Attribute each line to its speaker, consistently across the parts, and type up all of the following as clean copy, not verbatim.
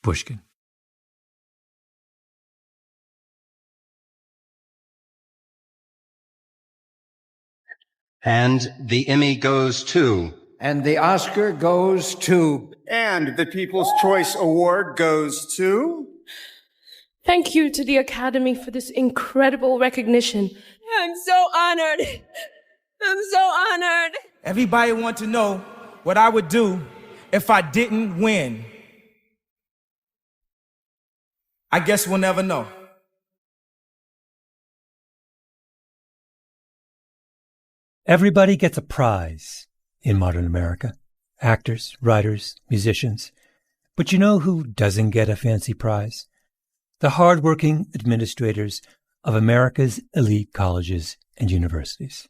Speaker 1: Pushkin.
Speaker 2: And the Emmy goes to.
Speaker 3: And the Oscar goes to.
Speaker 4: And the People's Choice Award goes to.
Speaker 5: Thank you to the Academy for this incredible recognition. I'm so honored. I'm so honored.
Speaker 6: Everybody wants to know what I would do if I didn't win. I guess we'll never know.
Speaker 1: Everybody gets a prize in modern America. Actors, writers, musicians. But you know who doesn't get a fancy prize? The hardworking administrators of America's elite colleges and universities.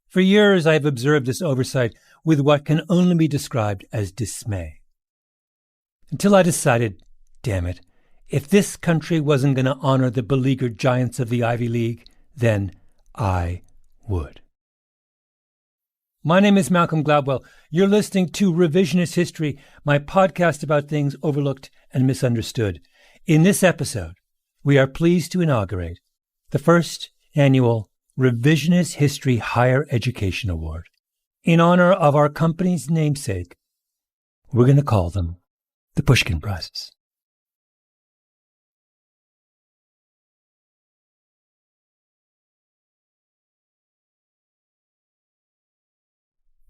Speaker 1: For years, I have observed this oversight with what can only be described as dismay. Until I decided, damn it, if this country wasn't going to honor the beleaguered giants of the Ivy League, then I would. My name is Malcolm Gladwell. You're listening to Revisionist History, my podcast about things overlooked and misunderstood. In this episode, we are pleased to inaugurate the first annual Revisionist History Higher Education Award. In honor of our company's namesake, we're going to call them the Pushkin Prizes.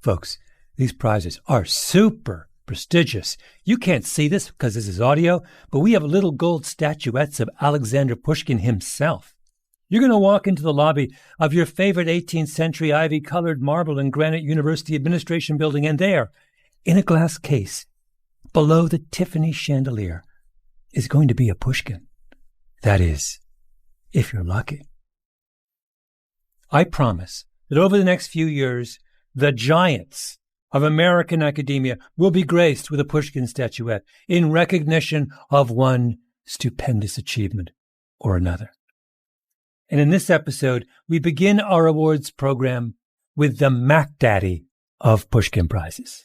Speaker 1: Folks, these prizes are super prestigious. You can't see this because this is audio, but we have little gold statuettes of Alexander Pushkin himself. You're going to walk into the lobby of your favorite 18th century ivy-colored marble and granite university administration building, and there, in a glass case, below the Tiffany chandelier, is going to be a Pushkin. That is, if you're lucky. I promise that over the next few years, the giants of American academia will be graced with a Pushkin statuette in recognition of one stupendous achievement or another. And in this episode, we begin our awards program with the Mac Daddy of Pushkin Prizes,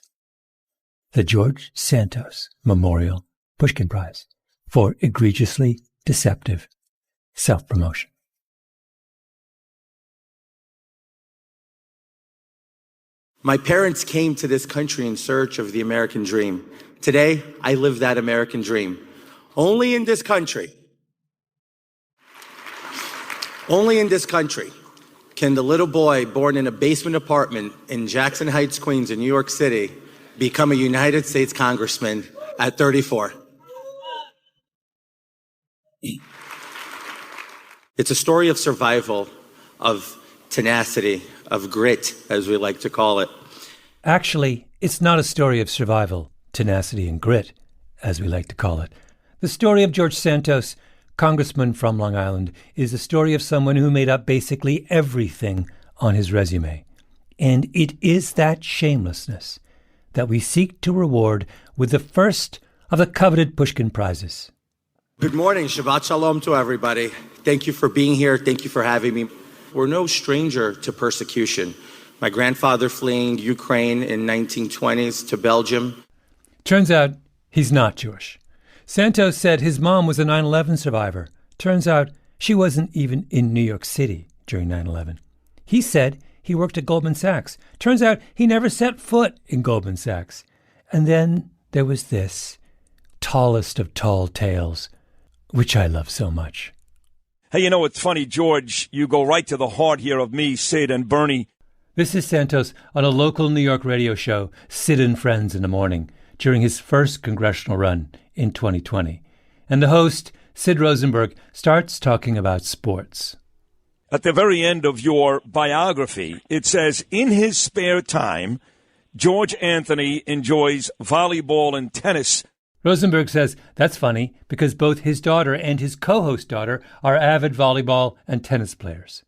Speaker 1: the George Santos Memorial Pushkin Prize for egregiously deceptive self-promotion.
Speaker 7: My parents came to this country in search of the American dream. Today, I live that American dream. Only in this country can the little boy born in a basement apartment in Jackson Heights, Queens, in New York City, become a United States congressman at 34. It's a story of survival, of tenacity, of grit, as we like to call it.
Speaker 1: Actually, it's not a story of survival, tenacity, and grit, as we like to call it. The story of George Santos, congressman from Long Island, is the story of someone who made up basically everything on his resume. And it is that shamelessness that we seek to reward with the first of the coveted Pushkin Prizes.
Speaker 7: Good morning. Shabbat Shalom to everybody. Thank you for being here. Thank you for having me. We're no stranger to persecution. My grandfather fleeing Ukraine in 1920s to Belgium.
Speaker 1: Turns out he's not Jewish. Santos said his mom was a 9/11 survivor. Turns out she wasn't even in New York City during 9/11. He said he worked at Goldman Sachs. Turns out he never set foot in Goldman Sachs. And then there was this, tallest of tall tales, which I love so much.
Speaker 8: Hey, you know, it's funny, George, you go right to the heart here of me, Sid, and Bernie.
Speaker 1: This is Santos on a local New York radio show, Sid and Friends in the Morning, during his first congressional run in 2020. And the host, Sid Rosenberg, starts talking about sports.
Speaker 8: At the very end of your biography, it says, in his spare time, George Anthony enjoys volleyball and tennis.
Speaker 1: Rosenberg says that's funny because both his daughter and his co-host daughter are avid volleyball and tennis players.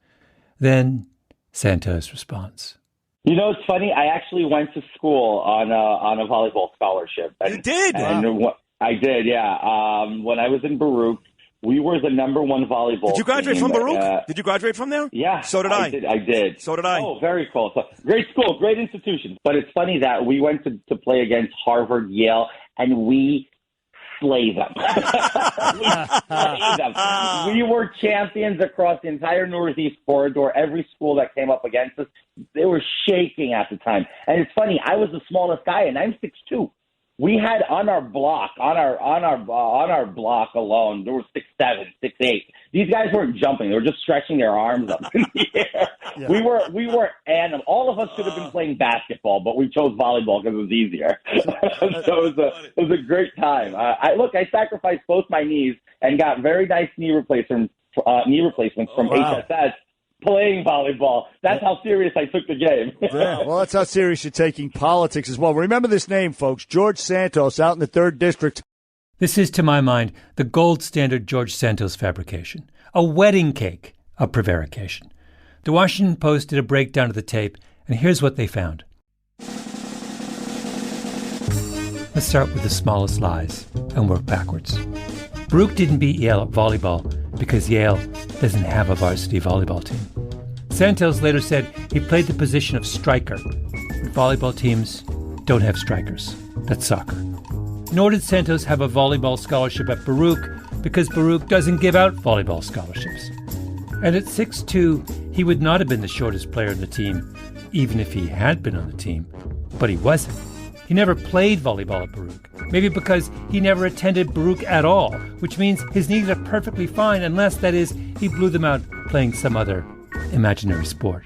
Speaker 1: Then Santos responds.
Speaker 9: You know, it's funny. I actually went to school on a volleyball scholarship.
Speaker 8: You did?
Speaker 9: I did, yeah. When I was in Baruch, we were the number one volleyball
Speaker 8: Did you graduate
Speaker 9: team.
Speaker 8: from Baruch? Did you graduate from there?
Speaker 9: Yeah.
Speaker 8: So did I.
Speaker 9: I did.
Speaker 8: So did I.
Speaker 9: Oh, very cool. So, great school, great institution. But it's funny that we went to play against Harvard, Yale, and we slay them. We slay them. We were champions across the entire Northeast corridor. Every school that came up against us, they were shaking at the time. And it's funny, I was the smallest guy, and I'm 6'2". We had on our block, on our block alone, there were 6'7", 6'8". These guys weren't jumping; they were just stretching their arms up in the air. Yeah. We were animals. All of us should have been playing basketball, but we chose volleyball because it was easier. So it was a great time. I sacrificed both my knees and got very nice knee replacements from HSS. Playing volleyball. That's how serious I took the game.
Speaker 10: Yeah, well, that's how serious you're taking politics as well. Remember this name, folks. George Santos out in the 3rd District.
Speaker 1: This is, to my mind, the gold standard George Santos fabrication. A wedding cake of prevarication. The Washington Post did a breakdown of the tape, and here's what they found. Let's start with the smallest lies and work backwards. Baruch didn't beat Yale at volleyball because Yale doesn't have a varsity volleyball team. Santos later said he played the position of striker. Volleyball teams don't have strikers. That's soccer. Nor did Santos have a volleyball scholarship at Baruch because Baruch doesn't give out volleyball scholarships. And at 6'2", he would not have been the shortest player in the team, even if he had been on the team. But he wasn't. He never played volleyball at Baruch, maybe because he never attended Baruch at all, which means his knees are perfectly fine unless, that is, he blew them out playing some other imaginary sport.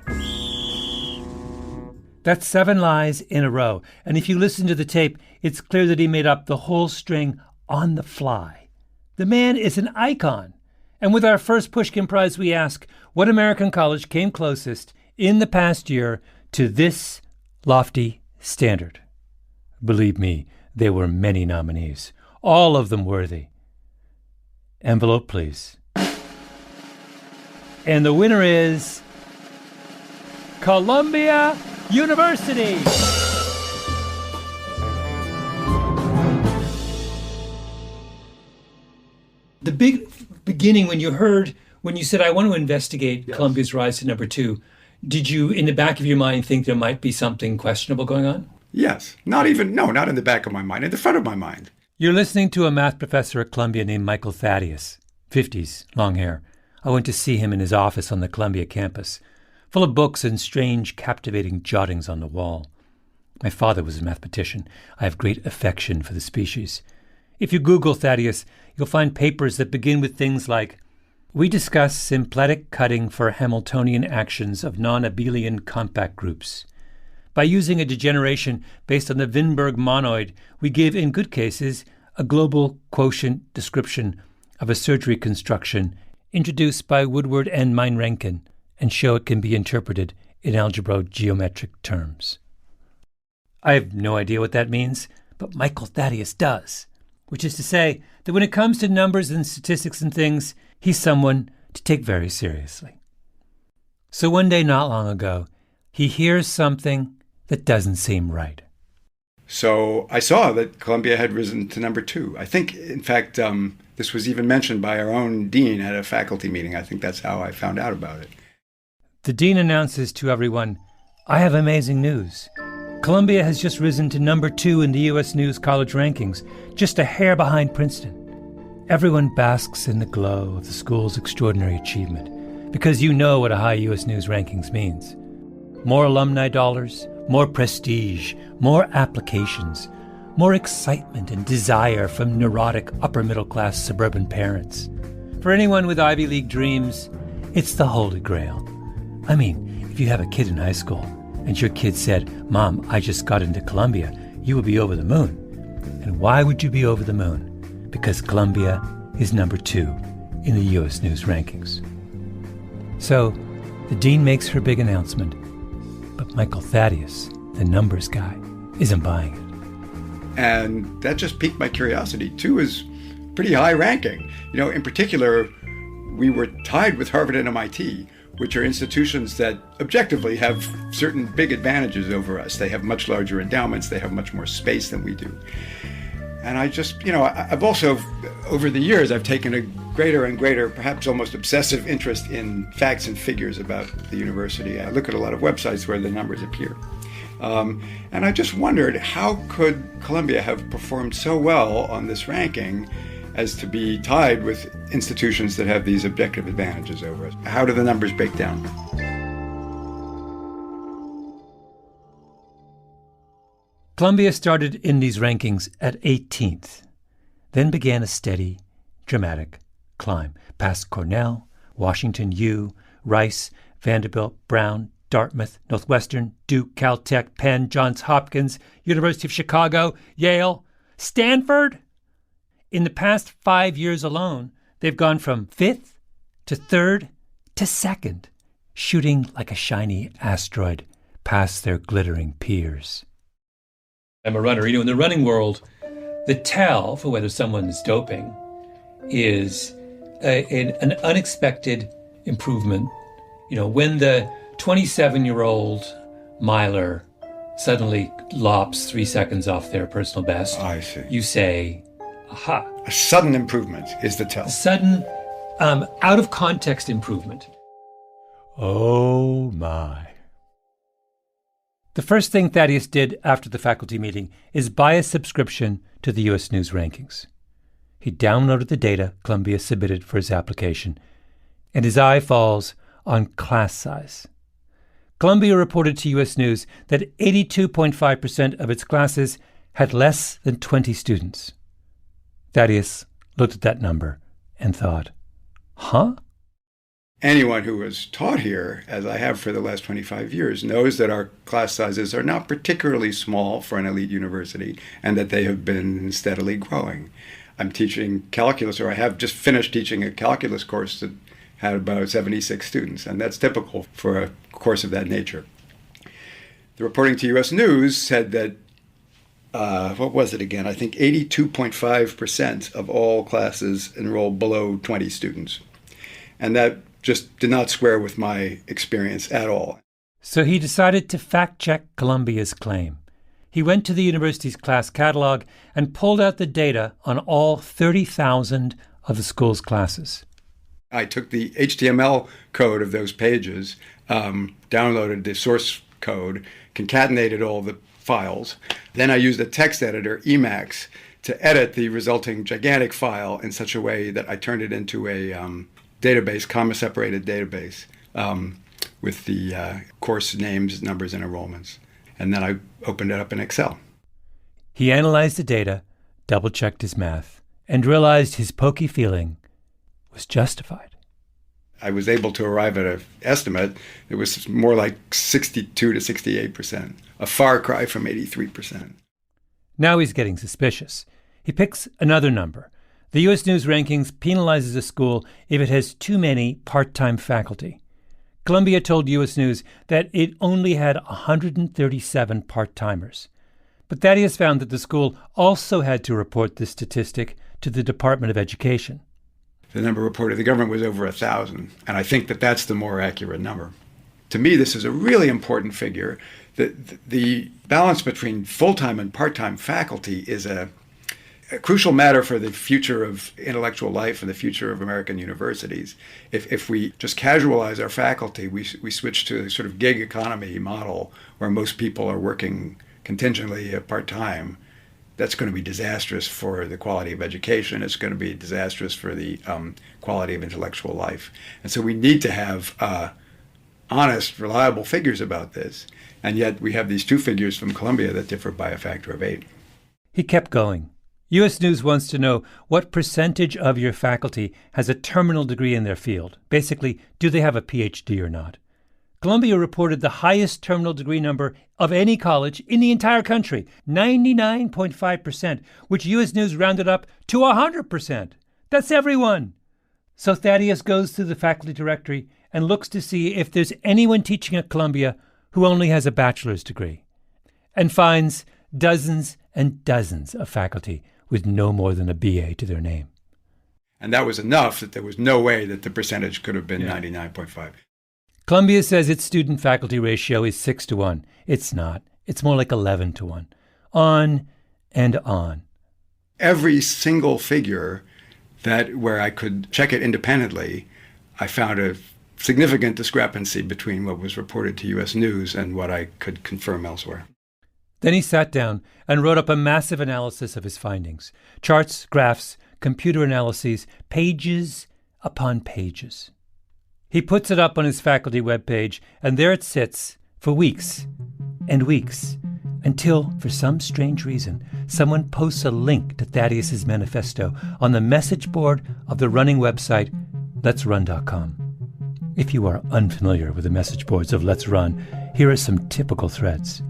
Speaker 1: That's 7 lies in a row, and if you listen to the tape, it's clear that he made up the whole string on the fly. The man is an icon. And with our first Pushkin Prize, we ask, what American college came closest in the past year to this lofty standard? Believe me, there were many nominees, all of them worthy. Envelope, please. And the winner is Columbia University. The big beginning when you said, I want to investigate Columbia's rise to number 2, did you, in the back of your mind, think there might be something questionable going on?
Speaker 11: Yes. Not in the back of my mind, in the front of my mind.
Speaker 1: You're listening to a math professor at Columbia named Michael Thaddeus, 50s, long hair. I went to see him in his office on the Columbia campus, full of books and strange, captivating jottings on the wall. My father was a mathematician. I have great affection for the species. If you Google Thaddeus, you'll find papers that begin with things like, we discuss symplectic cutting for Hamiltonian actions of non-abelian compact groups. By using a degeneration based on the Weinberg monoid, we give, in good cases, a global quotient description of a surgery construction introduced by Woodward and Meinrenken, and show it can be interpreted in algebro-geometric terms. I have no idea what that means, but Michael Thaddeus does, which is to say that when it comes to numbers and statistics and things, he's someone to take very seriously. So one day not long ago, he hears something that doesn't seem right.
Speaker 11: So I saw that Columbia had risen to number 2. I think, in fact, this was even mentioned by our own dean at a faculty meeting. I think that's how I found out about it.
Speaker 1: The dean announces to everyone, I have amazing news. Columbia has just risen to number 2 in the U.S. News College rankings, just a hair behind Princeton. Everyone basks in the glow of the school's extraordinary achievement, because you know what a high U.S. News rankings means. More alumni dollars, more prestige, more applications, more excitement and desire from neurotic upper-middle-class suburban parents. For anyone with Ivy League dreams, it's the Holy Grail. I mean, if you have a kid in high school and your kid said, Mom, I just got into Columbia, you would be over the moon. And why would you be over the moon? Because Columbia is number 2 in the U.S. News rankings. So, the dean makes her big announcement, but Michael Thaddeus, the numbers guy, isn't buying it.
Speaker 11: And that just piqued my curiosity. 2 is pretty high ranking. In particular, we were tied with Harvard and MIT, which are institutions that objectively have certain big advantages over us. They have much larger endowments. They have much more space than we do. And I just, I've also, over the years, I've taken a greater and greater, perhaps almost obsessive interest in facts and figures about the university. I look at a lot of websites where the numbers appear. And I just wondered, how could Columbia have performed so well on this ranking as to be tied with institutions that have these objective advantages over us? How do the numbers break down?
Speaker 1: Columbia started in these rankings at 18th, then began a steady, dramatic climb past Cornell, Washington U, Rice, Vanderbilt, Brown, Dartmouth, Northwestern, Duke, Caltech, Penn, Johns Hopkins, University of Chicago, Yale, Stanford. In the past 5 years alone, they've gone from 5th to 3rd to 2nd, shooting like a shiny asteroid past their glittering peers. I'm a runner. In the running world, the tell for whether someone is doping is an unexpected improvement. When the 27-year-old miler suddenly lops 3 seconds off their personal best,
Speaker 11: I see.
Speaker 1: You say, aha.
Speaker 11: A sudden improvement is the tell.
Speaker 1: A sudden, out-of-context improvement. Oh, my. The first thing Thaddeus did after the faculty meeting is buy a subscription to the U.S. News rankings. He downloaded the data Columbia submitted for his application, and his eye falls on class size. Columbia reported to U.S. News that 82.5% of its classes had less than 20 students. Thaddeus looked at that number and thought, huh?
Speaker 11: Anyone who has taught here, as I have for the last 25 years, knows that our class sizes are not particularly small for an elite university and that they have been steadily growing. I'm teaching calculus, or I have just finished teaching a calculus course that had about 76 students, and that's typical for a course of that nature. The reporting to U.S. News said that, what was it again? I think 82.5% of all classes enroll below 20 students. And that just did not square with my experience at all.
Speaker 1: So he decided to fact-check Columbia's claim. He went to the university's class catalog and pulled out the data on all 30,000 of the school's classes.
Speaker 11: I took the HTML code of those pages, downloaded the source code, concatenated all the files. Then I used a text editor, Emacs, to edit the resulting gigantic file in such a way that I turned it into a database, comma-separated database, with the course names, numbers, and enrollments. And then I opened it up in Excel.
Speaker 1: He analyzed the data, double-checked his math, and realized his pokey feeling was justified.
Speaker 11: I was able to arrive at an estimate that was more like 62 to 68%, a far cry from 83%.
Speaker 1: Now he's getting suspicious. He picks another number. The U.S. News rankings penalizes a school if it has too many part-time faculty. Columbia told U.S. News that it only had 137 part-timers. But Thaddeus found that the school also had to report this statistic to the Department of Education.
Speaker 11: The number reported to the government was over 1,000, and I think that that's the more accurate number. To me, this is a really important figure. The balance between full-time and part-time faculty is a crucial matter for the future of intellectual life and the future of American universities. If we just casualize our faculty, we switch to a sort of gig economy model where most people are working contingently part-time, that's going to be disastrous for the quality of education. It's going to be disastrous for the quality of intellectual life. And so we need to have honest, reliable figures about this. And yet we have these two figures from Columbia that differ by a factor of 8.
Speaker 1: He kept going. U.S. News wants to know what percentage of your faculty has a terminal degree in their field. Basically, do they have a PhD or not? Columbia reported the highest terminal degree number of any college in the entire country, 99.5%, which U.S. News rounded up to 100%. That's everyone. So Thaddeus goes through the faculty directory and looks to see if there's anyone teaching at Columbia who only has a bachelor's degree, and finds dozens and dozens of faculty with no more than a BA to their name.
Speaker 11: And that was enough that there was no way that the percentage could have been 99.5.
Speaker 1: Columbia says its student-faculty ratio is 6-1. It's not. It's more like 11-1. On and on.
Speaker 11: Every single figure where I could check it independently, I found a significant discrepancy between what was reported to U.S. News and what I could confirm elsewhere.
Speaker 1: Then he sat down and wrote up a massive analysis of his findings. Charts, graphs, computer analyses, pages upon pages. He puts it up on his faculty webpage, and there it sits for weeks and weeks, until, for some strange reason, someone posts a link to Thaddeus's manifesto on the message board of the running website, letsrun.com. If you are unfamiliar with the message boards of Let's Run, here are some typical threads.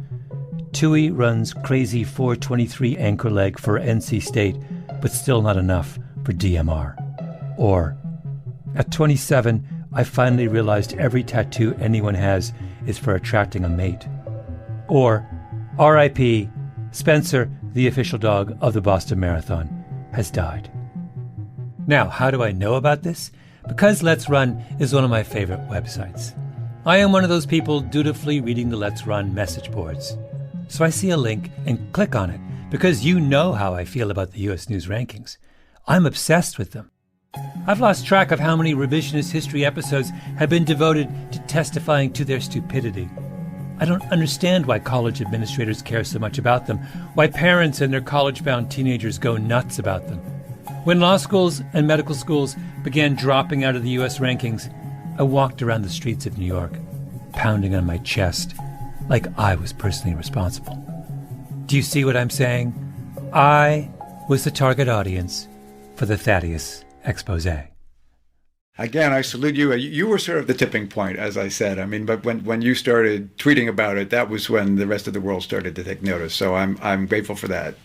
Speaker 1: Tui runs crazy 423 anchor leg for NC State, but still not enough for DMR. Or, at 27, I finally realized every tattoo anyone has is for attracting a mate. Or, R.I.P. Spencer, the official dog of the Boston Marathon, has died. Now, how do I know about this? Because Let's Run is one of my favorite websites. I am one of those people dutifully reading the Let's Run message boards. So I see a link and click on it because you know how I feel about the U.S. News rankings. I'm obsessed with them. I've lost track of how many revisionist history episodes have been devoted to testifying to their stupidity. I don't understand why college administrators care so much about them, why parents and their college-bound teenagers go nuts about them. When law schools and medical schools began dropping out of the U.S. rankings, I walked around the streets of New York, pounding on my chest, like I was personally responsible. Do you see what I'm saying? I was the target audience for the Thaddeus expose.
Speaker 11: Again, I salute you. You were sort of the tipping point, as I said. I mean, but when you started tweeting about it, that was when the rest of the world started to take notice. So I'm grateful for that.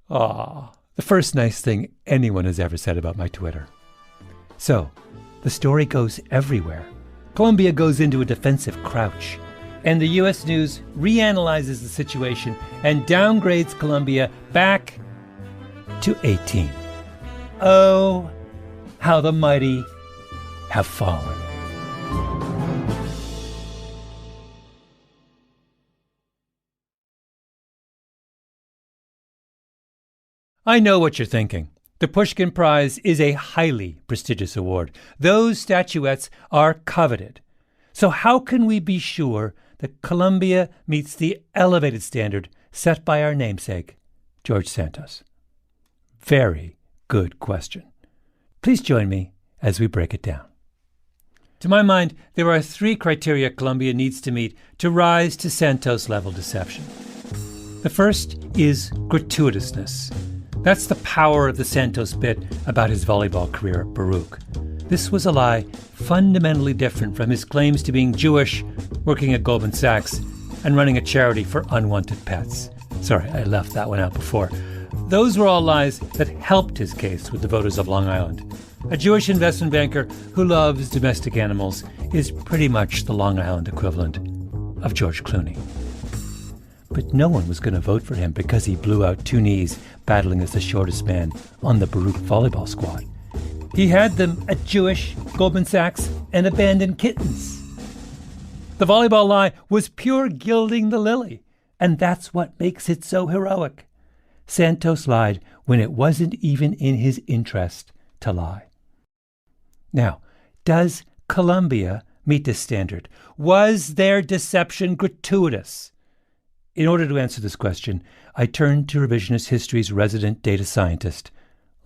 Speaker 1: Aw, the first nice thing anyone has ever said about my Twitter. So, the story goes everywhere. Columbia goes into a defensive crouch, and the U.S. News reanalyzes the situation and downgrades Columbia back to 18. Oh, how the mighty have fallen. I know what you're thinking. The Pushkin Prize is a highly prestigious award. Those statuettes are coveted. So how can we be sure that Columbia meets the elevated standard set by our namesake, George Santos? Very good question. Please join me as we break it down. To my mind, there are 3 criteria Columbia needs to meet to rise to Santos-level deception. The first is gratuitousness. That's the power of the Santos bit about his volleyball career at Baruch. This was a lie fundamentally different from his claims to being Jewish, working at Goldman Sachs, and running a charity for unwanted pets. Sorry, I left that one out before. Those were all lies that helped his case with the voters of Long Island. A Jewish investment banker who loves domestic animals is pretty much the Long Island equivalent of George Clooney. But no one was going to vote for him because he blew out 2 knees battling as the shortest man on the Baruch volleyball squad. He had them at Jewish, Goldman Sachs, and abandoned kittens. The volleyball lie was pure gilding the lily, and that's what makes it so heroic. Santos lied when it wasn't even in his interest to lie. Now, does Columbia meet this standard? Was their deception gratuitous? In order to answer this question, I turned to Revisionist History's resident data scientist,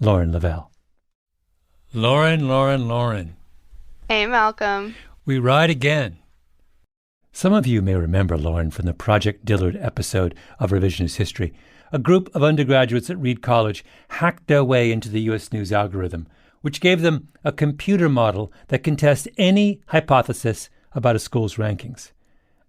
Speaker 1: Lauren Lavelle. Lauren.
Speaker 12: Hey, Malcolm.
Speaker 1: We ride again. Some of you may remember Lauren from the Project Dillard episode of Revisionist History. A group of undergraduates at Reed College hacked their way into the U.S. News algorithm, which gave them a computer model that can test any hypothesis about a school's rankings.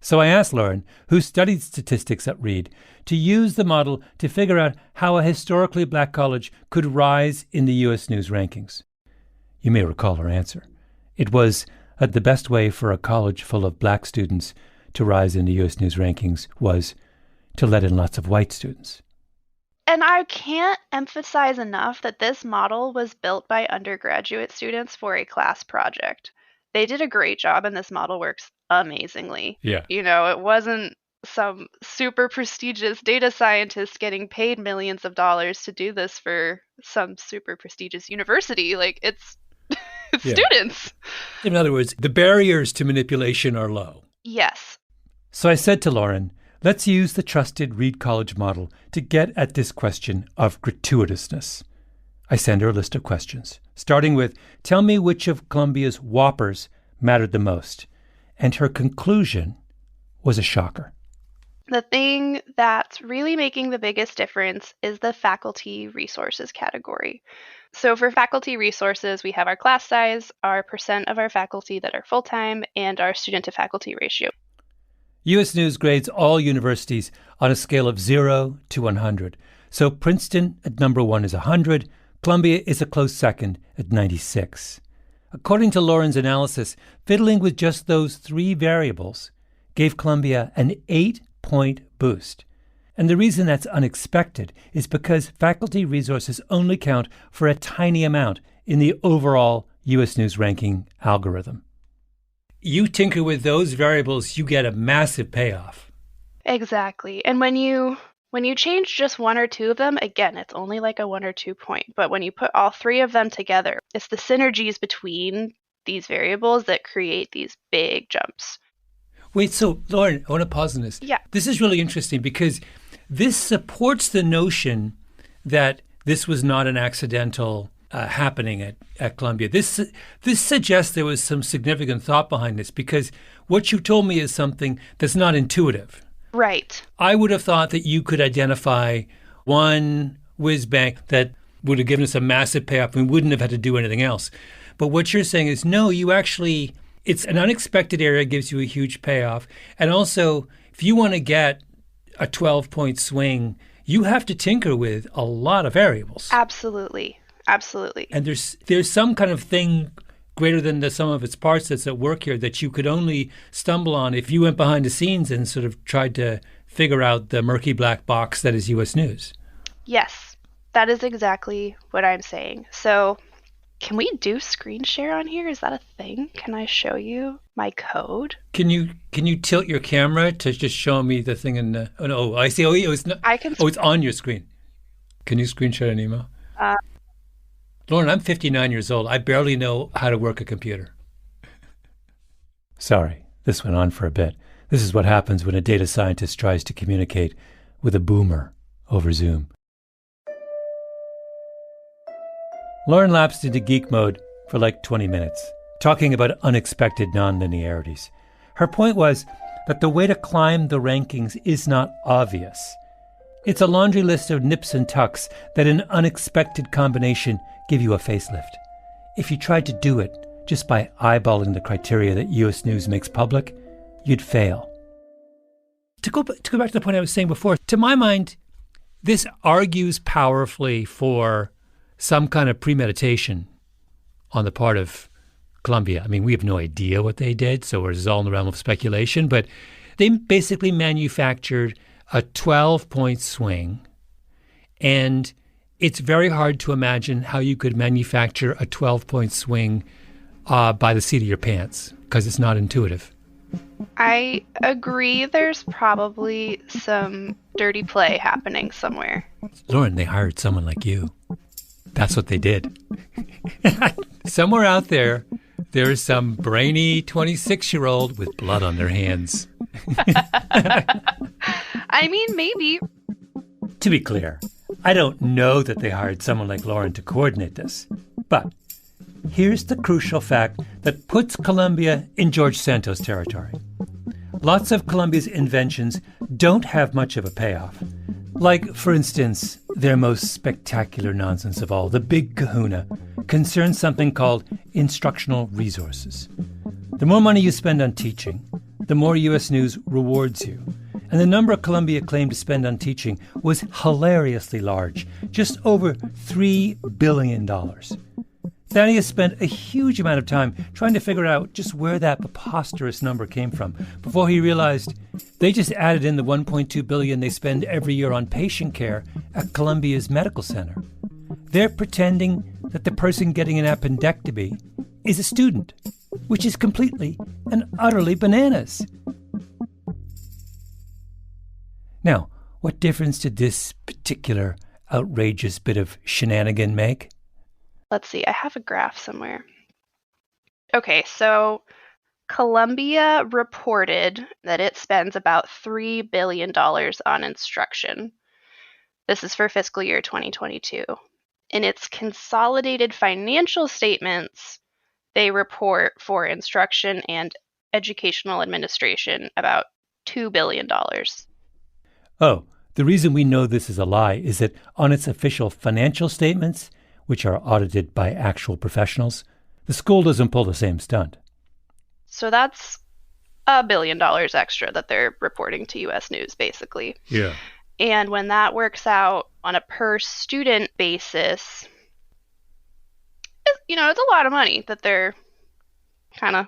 Speaker 1: So I asked Lauren, who studied statistics at Reed, to use the model to figure out how a historically black college could rise in the U.S. News rankings. You may recall her answer. It was that the best way for a college full of black students to rise in the U.S. News rankings was to let in lots of white students.
Speaker 12: And I can't emphasize enough that this model was built by undergraduate students for a class project. They did a great job, and this model works amazingly.
Speaker 1: Yeah.
Speaker 12: You know, it wasn't some super prestigious data scientist getting paid millions of dollars to do this for some super prestigious university. Like, it's students.
Speaker 1: In other words, the barriers to manipulation are low.
Speaker 12: Yes.
Speaker 1: So I said to Lauren, let's use the trusted Reed College model to get at this question of gratuitousness. I send her a list of questions, starting with, tell me which of Columbia's whoppers mattered the most. And her conclusion was a shocker.
Speaker 12: The thing that's really making the biggest difference is the faculty resources category. So for faculty resources, we have our class size, our percent of our faculty that are full-time, and our student-to-faculty ratio.
Speaker 1: U.S. News grades all universities on a scale of 0 to 100. So Princeton at number 1 is 100. Columbia is a close second at 96. According to Lauren's analysis, fiddling with just those 3 variables gave Columbia an 8-point boost. And the reason that's unexpected is because faculty resources only count for a tiny amount in the overall U.S. News ranking algorithm. You tinker with those variables, you get a massive payoff.
Speaker 12: Exactly. And when you change just 1 or 2 of them, again, it's only like a 1 or 2 point. But when you put all 3 of them together, it's the synergies between these variables that create these big jumps.
Speaker 1: Wait, so Lauren, I want to pause on this.
Speaker 12: Yeah.
Speaker 1: This is really interesting because this supports the notion that this was not an accidental happening at Columbia. This suggests there was some significant thought behind this because what you told me is something that's not intuitive.
Speaker 12: Right.
Speaker 1: I would have thought that you could identify one whiz bang that would have given us a massive payoff and we wouldn't have had to do anything else. But what you're saying is, no, you actually, it's an unexpected area, gives you a huge payoff. And also, if you want to get a 12-point swing, you have to tinker with a lot of variables.
Speaker 12: Absolutely. Absolutely.
Speaker 1: And there's some kind of thing greater than the sum of its parts that's at work here that you could only stumble on if you went behind the scenes and sort of tried to figure out the murky black box that is U.S. News.
Speaker 12: Yes, that is exactly what I'm saying. So can we do screen share on here? Is that a thing? Can I show you my code?
Speaker 1: Can you tilt your camera to just show me the thing in the... Oh, no, I see. Oh, it's not, it's on your screen. Can you screen share an email? Lauren, I'm 59 years old. I barely know how to work a computer. Sorry, this went on for a bit. This is what happens when a data scientist tries to communicate with a boomer over Zoom. Lauren lapsed into geek mode for like 20 minutes, talking about unexpected nonlinearities. Her point was that the way to climb the rankings is not obvious. It's a laundry list of nips and tucks that in unexpected combination give you a facelift. If you tried to do it just by eyeballing the criteria that U.S. News makes public, you'd fail. To go back to the point I was saying before, to my mind, this argues powerfully for some kind of premeditation on the part of Columbia. I mean, we have no idea what they did, so it's all in the realm of speculation, but they basically manufactured a 12-point swing, and it's very hard to imagine how you could manufacture a 12-point swing by the seat of your pants, because it's not intuitive.
Speaker 12: I agree there's probably some dirty play happening somewhere.
Speaker 1: Lauren, they hired someone like you. That's what they did. Somewhere out there is some brainy 26-year-old with blood on their hands.
Speaker 12: I mean, maybe.
Speaker 1: To be clear, I don't know that they hired someone like Lauren to coordinate this. But here's the crucial fact that puts Columbia in George Santos territory. Lots of Columbia's inventions don't have much of a payoff. Like, for instance, their most spectacular nonsense of all, the big kahuna, concerns something called instructional resources. The more money you spend on teaching, the more U.S. News rewards you. And the number Columbia claimed to spend on teaching was hilariously large, just over $3 billion. Thaddeus spent a huge amount of time trying to figure out just where that preposterous number came from before he realized they just added in the $1.2 billion they spend every year on patient care at Columbia's medical center. They're pretending that the person getting an appendectomy is a student, which is completely and utterly bananas. Now, what difference did this particular outrageous bit of shenanigan make?
Speaker 12: Let's see, I have a graph somewhere. Okay, so Columbia reported that it spends about $3 billion on instruction. This is for fiscal year 2022. In its consolidated financial statements, they report for instruction and educational administration about $2 billion.
Speaker 1: Oh, the reason we know this is a lie is that on its official financial statements, which are audited by actual professionals, the school doesn't pull the same stunt.
Speaker 12: So that's $1 billion extra that they're reporting to U.S. News, basically.
Speaker 1: Yeah.
Speaker 12: And when that works out on a per student basis, it's a lot of money that they're kind of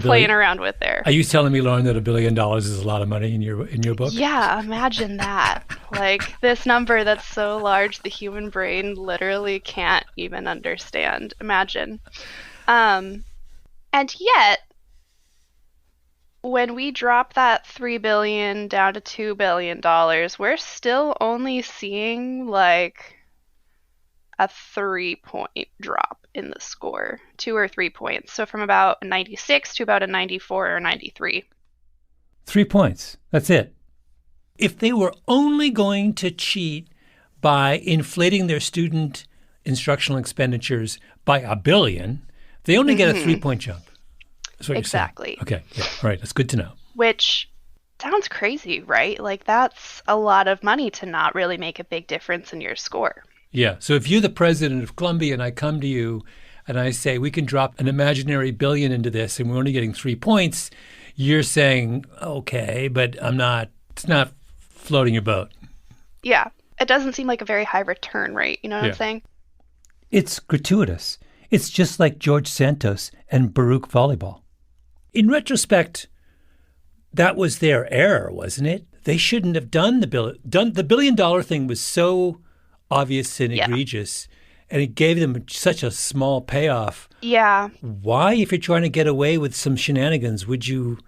Speaker 12: playing around with there.
Speaker 1: Are you telling me, Lauren, that $1 billion is a lot of money in your book?
Speaker 12: Yeah, imagine that. Like this number that's so large the human brain literally can't even understand. Imagine. And yet, when we drop that $3 billion down to $2 billion, we're still only seeing like a 3-point drop in the score, 2 or 3 points. So from about a 96 to about a 94 or 93.
Speaker 1: 3 points. That's it. If they were only going to cheat by inflating their student instructional expenditures by $1 billion, they only get a 3-point jump. That's what
Speaker 12: exactly.
Speaker 1: You're saying. Okay. Yeah. All right. That's good to know.
Speaker 12: Which sounds crazy, right? Like that's a lot of money to not really make a big difference in your score.
Speaker 1: Yeah. So if you're the president of Columbia and I come to you and I say we can drop an imaginary $1 billion into this and we're only getting 3 points, you're saying, okay, but it's not floating your boat.
Speaker 12: Yeah. It doesn't seem like a very high return rate. You know what I'm saying?
Speaker 1: It's gratuitous. It's just like George Santos and Baruch volleyball. In retrospect, that was their error, wasn't it? They shouldn't have done the $1 billion thing was so obvious and egregious, and it gave them such a small payoff.
Speaker 12: Yeah.
Speaker 1: Why, if you're trying to get away with some shenanigans, would you?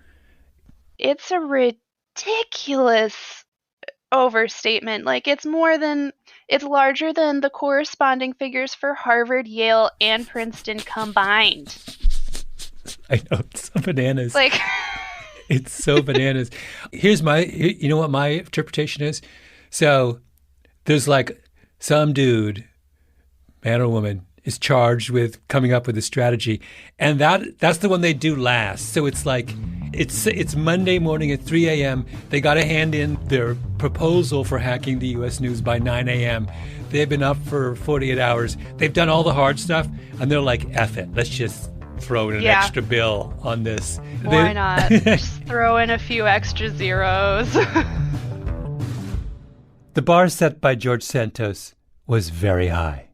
Speaker 12: It's a ridiculous overstatement. Like it's larger than the corresponding figures for Harvard, Yale, and Princeton combined.
Speaker 1: I know, it's so bananas.
Speaker 12: Like
Speaker 1: it's so bananas. You know what my interpretation is? So there's like some dude, man or woman, is charged with coming up with a strategy, and that's the one they do last. So it's like it's Monday morning at 3 a.m. They got to hand in their proposal for hacking the U.S. News by 9 a.m. They've been up for 48 hours. They've done all the hard stuff, and they're like, F it, let's just throw in an extra bill on this.
Speaker 12: Why not? Just throw in a few extra zeros.
Speaker 1: The bar set by George Santos was very high.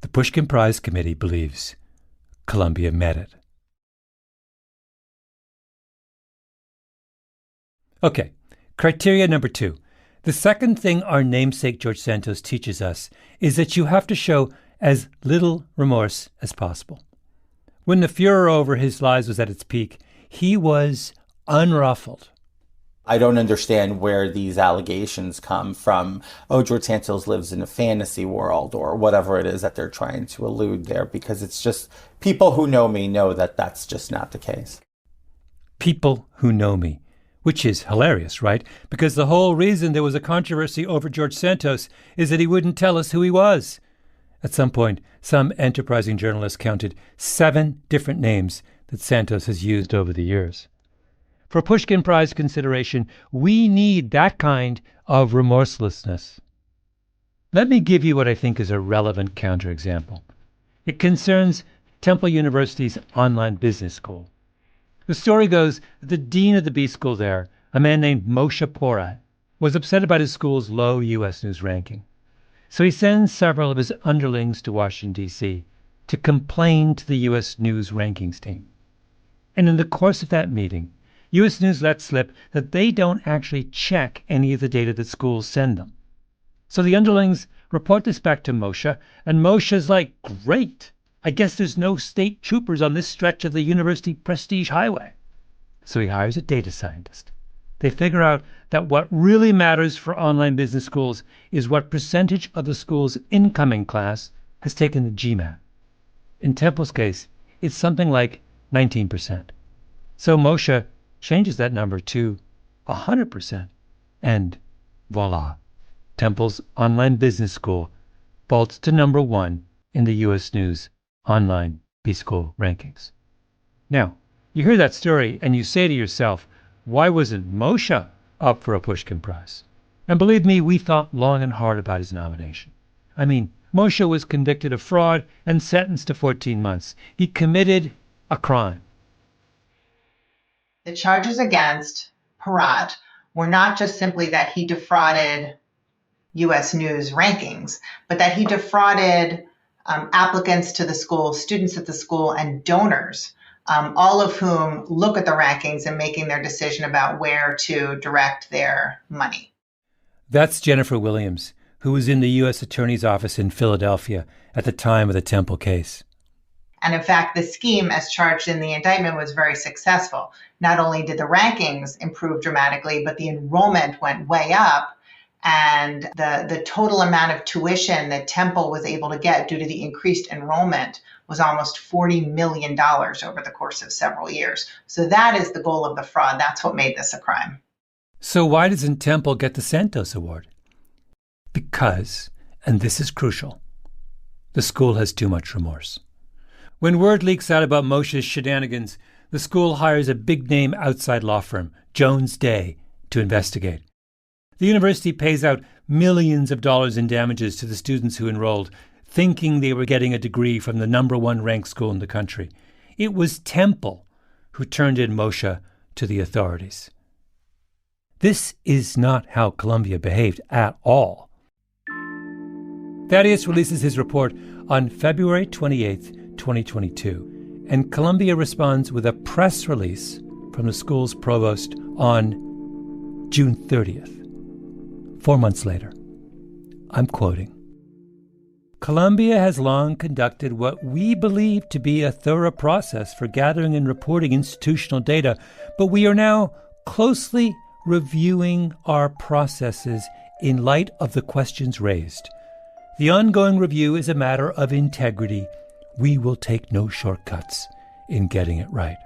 Speaker 1: The Pushkin Prize Committee believes Columbia met it. Okay, criteria number 2. The second thing our namesake George Santos teaches us is that you have to show as little remorse as possible. When the furor over his lies was at its peak, he was unruffled.
Speaker 7: I don't understand where these allegations come from. Oh, George Santos lives in a fantasy world or whatever it is that they're trying to allude there, because it's just people who know me know that that's just not the case.
Speaker 1: People who know me, which is hilarious, right? Because the whole reason there was a controversy over George Santos is that he wouldn't tell us who he was. At some point, some enterprising journalist counted 7 different names that Santos has used over the years. For Pushkin Prize consideration, we need that kind of remorselessness. Let me give you what I think is a relevant counterexample. It concerns Temple University's online business school. The story goes that the dean of the B school there, a man named Moshe Porat, was upset about his school's low U.S. News ranking. So he sends several of his underlings to Washington, D.C. to complain to the U.S. News rankings team. And in the course of that meeting, U.S. News let slip that they don't actually check any of the data that schools send them. So the underlings report this back to Moshe, and Moshe's like, great, I guess there's no state troopers on this stretch of the university prestige highway. So he hires a data scientist. They figure out that what really matters for online business schools is what percentage of the school's incoming class has taken the GMAT. In Temple's case, it's something like 19%. So Moshe changes that number to 100%. And voila, Temple's online business school vaults to number 1 in the U.S. News online B-School rankings. Now, you hear that story and you say to yourself, why wasn't Moshe up for a Pushkin Prize? And believe me, we thought long and hard about his nomination. I mean, Moshe was convicted of fraud and sentenced to 14 months. He committed a crime.
Speaker 13: The charges against Parat were not just simply that he defrauded U.S. News rankings, but that he defrauded applicants to the school, students at the school, and donors, all of whom look at the rankings and making their decision about where to direct their money.
Speaker 1: That's Jennifer Williams, who was in the U.S. Attorney's Office in Philadelphia at the time of the Temple case.
Speaker 13: And in fact, the scheme as charged in the indictment was very successful. Not only did the rankings improve dramatically, but the enrollment went way up. And the total amount of tuition that Temple was able to get due to the increased enrollment was almost $40 million over the course of several years. So that is the goal of the fraud. That's what made this a crime.
Speaker 1: So why doesn't Temple get the Santos Award? Because, and this is crucial, the school has too much remorse. When word leaks out about Moshe's shenanigans, the school hires a big-name outside law firm, Jones Day, to investigate. The university pays out millions of dollars in damages to the students who enrolled, thinking they were getting a degree from the number 1 ranked school in the country. It was Temple who turned in Moshe to the authorities. This is not how Columbia behaved at all. Thaddeus releases his report on February 28th, 2022, and Columbia responds with a press release from the school's provost on June 30th. 4 months later, I'm quoting, Columbia has long conducted what we believe to be a thorough process for gathering and reporting institutional data, but we are now closely reviewing our processes in light of the questions raised. The ongoing review is a matter of integrity. We will take no shortcuts in getting it right.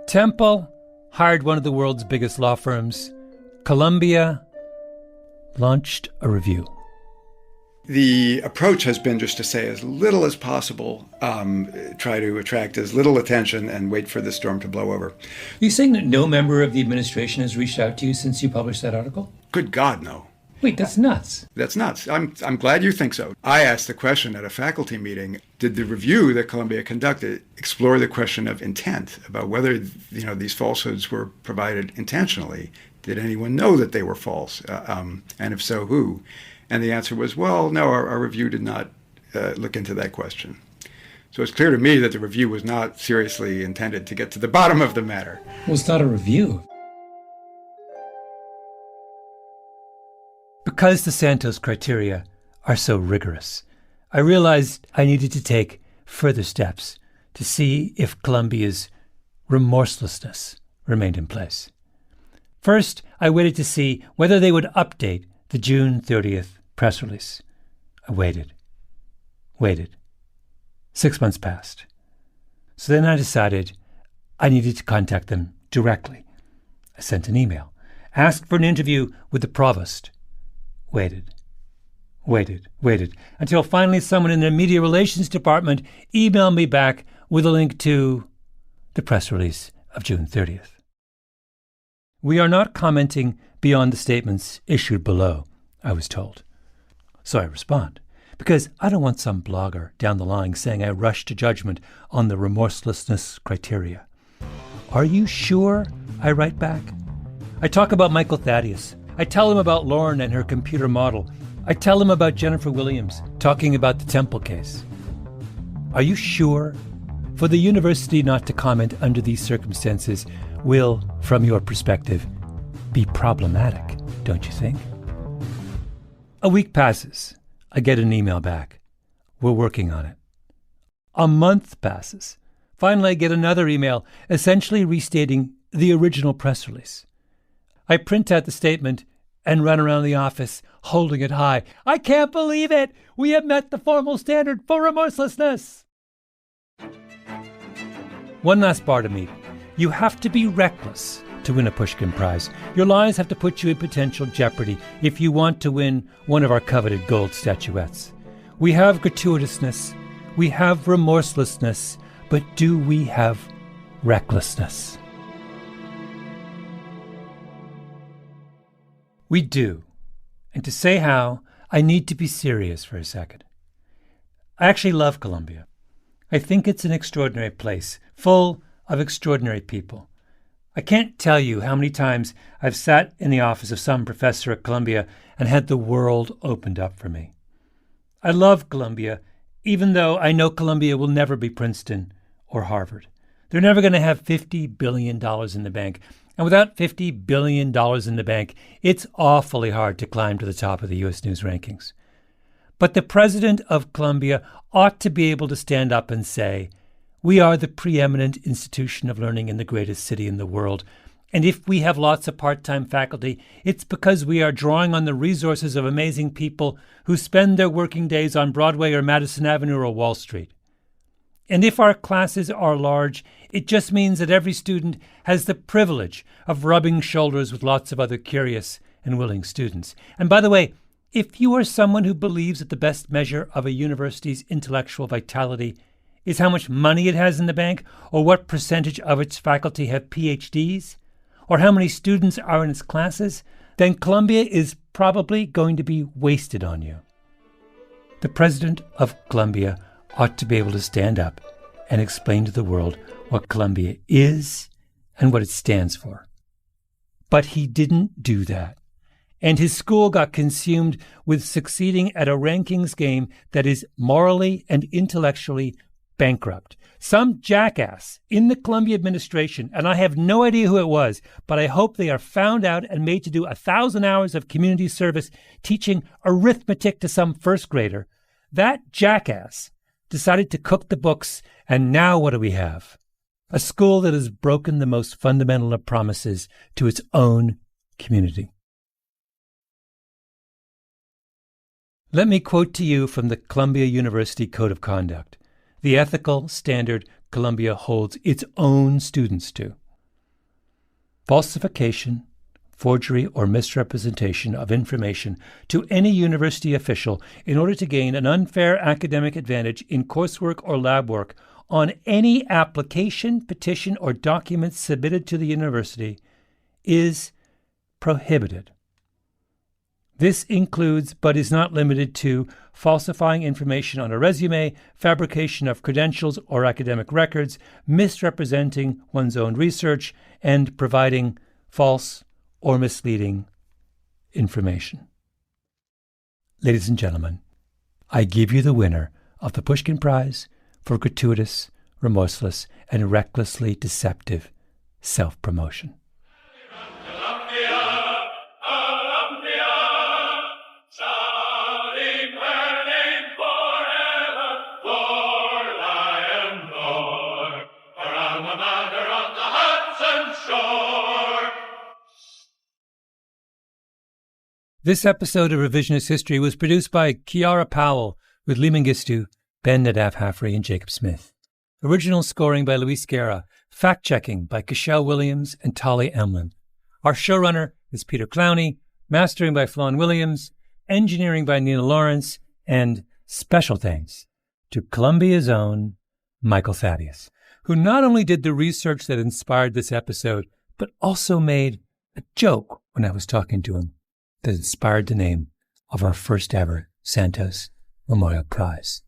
Speaker 1: Temple hired one of the world's biggest law firms. Columbia launched a review.
Speaker 11: The approach has been just to say as little as possible, try to attract as little attention and wait for the storm to blow over.
Speaker 1: Are you saying that no member of the administration has reached out to you since you published that article?
Speaker 11: Good God, no.
Speaker 1: Wait, that's nuts.
Speaker 11: That's nuts. I'm glad you think so. I asked the question at a faculty meeting, did the review that Columbia conducted explore the question of intent, about whether these falsehoods were provided intentionally? Did anyone know that they were false? And if so, who? And the answer was, well, no, our review did not look into that question. So it's clear to me that the review was not seriously intended to get to the bottom of the matter.
Speaker 1: Well, it's not a review. Because the Santos criteria are so rigorous, I realized I needed to take further steps to see if Columbia's remorselessness remained in place. First, I waited to see whether they would update the June 30th press release. I waited. 6 months passed. So then I decided I needed to contact them directly. I sent an email, asked for an interview with the provost. Waited, until finally someone in their media relations department emailed me back with a link to the press release of June 30th. We are not commenting beyond the statements issued below, I was told. So I respond, because I don't want some blogger down the line saying I rushed to judgment on the remorselessness criteria. Are you sure? I write back. I talk about Michael Thaddeus. I tell him about Lauren and her computer model. I tell him about Jennifer Williams, talking about the Temple case. Are you sure? For the university not to comment under these circumstances will, from your perspective, be problematic, don't you think? A week passes. I get an email back. We're working on it. A month passes. Finally, I get another email, essentially restating the original press release. I print out the statement and run around the office, holding it high. I can't believe it! We have met the formal standard for remorselessness! One last bar to meet. You have to be reckless to win a Pushkin Prize. Your lies have to put you in potential jeopardy if you want to win one of our coveted gold statuettes. We have gratuitousness, we have remorselessness, but do we have recklessness? We do. And to say how, I need to be serious for a second. I actually love Columbia. I think it's an extraordinary place, full of extraordinary people. I can't tell you how many times I've sat in the office of some professor at Columbia and had the world opened up for me. I love Columbia, even though I know Columbia will never be Princeton or Harvard. They're never going to have $50 billion in the bank. And without $50 billion in the bank, it's awfully hard to climb to the top of the U.S. News rankings. But the president of Columbia ought to be able to stand up and say, we are the preeminent institution of learning in the greatest city in the world. And if we have lots of part-time faculty, it's because we are drawing on the resources of amazing people who spend their working days on Broadway or Madison Avenue or Wall Street. And if our classes are large, it just means that every student has the privilege of rubbing shoulders with lots of other curious and willing students. And by the way, if you are someone who believes that the best measure of a university's intellectual vitality is how much money it has in the bank, or what percentage of its faculty have PhDs, or how many students are in its classes, then Columbia is probably going to be wasted on you. The president of Columbia ought to be able to stand up and explain to the world what Columbia is and what it stands for. But he didn't do that. And his school got consumed with succeeding at a rankings game that is morally and intellectually bankrupt. Some jackass in the Columbia administration, and I have no idea who it was, but I hope they are found out and made to do 1,000 hours of community service teaching arithmetic to some first grader. That jackass decided to cook the books, and now what do we have? A school that has broken the most fundamental of promises to its own community. Let me quote to you from the Columbia University Code of Conduct, the ethical standard Columbia holds its own students to. Falsification, forgery, or misrepresentation of information to any university official in order to gain an unfair academic advantage in coursework or lab work on any application, petition, or document submitted to the university is prohibited. This includes, but is not limited to, falsifying information on a resume, fabrication of credentials or academic records, misrepresenting one's own research, and providing false or misleading information. Ladies and gentlemen, I give you the winner of the Pushkin Prize for gratuitous, remorseless, and recklessly deceptive self-promotion. This episode of Revisionist History was produced by Kiara Powell with Lee Mengistu, Ben Nadaf-Haffrey, and Jacob Smith. Original scoring by Luis Guerra. Fact-checking by Cashel Williams and Tali Emlin. Our showrunner is Peter Clowney. Mastering by Flawn Williams. Engineering by Nina Lawrence. And special thanks to Columbia's own Michael Thaddeus, who not only did the research that inspired this episode, but also made a joke when I was talking to him that inspired the name of our first ever Santos Memorial Prize.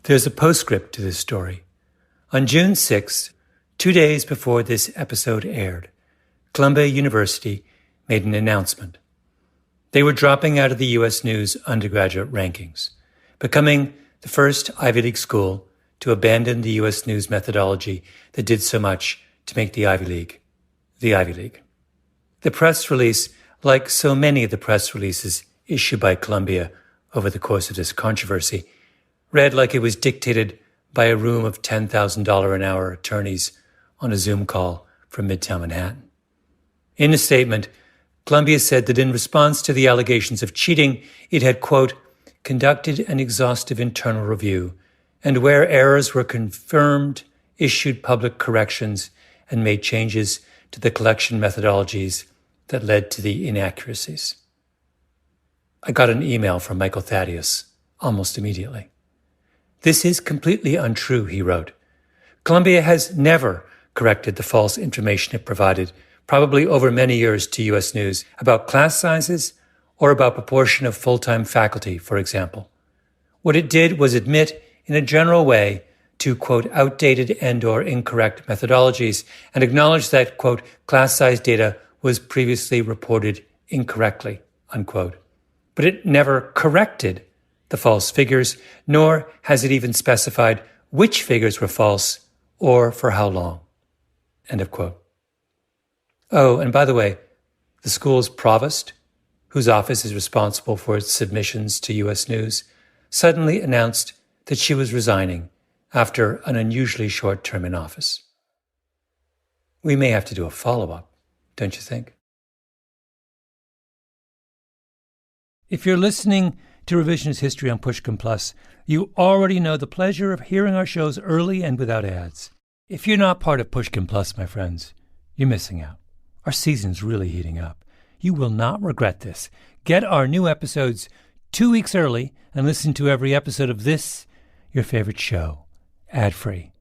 Speaker 1: There's a postscript to this story. On June 6th, 2 days before this episode aired, Columbia University made an announcement. They were dropping out of the U.S. News undergraduate rankings, becoming the first Ivy League school to abandon the U.S. News methodology that did so much to make the Ivy League the Ivy League. The press release, like so many of the press releases issued by Columbia over the course of this controversy, read like it was dictated by a room of $10,000 an hour attorneys on a Zoom call from Midtown Manhattan. In the statement, Columbia said that in response to the allegations of cheating, it had, quote, conducted an exhaustive internal review, and where errors were confirmed, issued public corrections and made changes to the collection methodologies that led to the inaccuracies. I got an email from Michael Thaddeus almost immediately. This is completely untrue, he wrote. Columbia has never corrected the false information it provided, probably over many years, to U.S. News about class sizes or about proportion of full-time faculty, for example. What it did was admit in a general way to, quote, outdated and/or incorrect methodologies and acknowledge that, quote, class size data was previously reported incorrectly, unquote. But it never corrected the false figures, nor has it even specified which figures were false or for how long, end of quote. Oh, and by the way, the school's provost, whose office is responsible for its submissions to U.S. News, suddenly announced that she was resigning after an unusually short term in office. We may have to do a follow-up, don't you think? If you're listening to Revisionist History on Pushkin Plus, you already know the pleasure of hearing our shows early and without ads. If you're not part of Pushkin Plus, my friends, you're missing out. Our season's really heating up. You will not regret this. Get our new episodes 2 weeks early and listen to every episode of this, your favorite show, ad-free.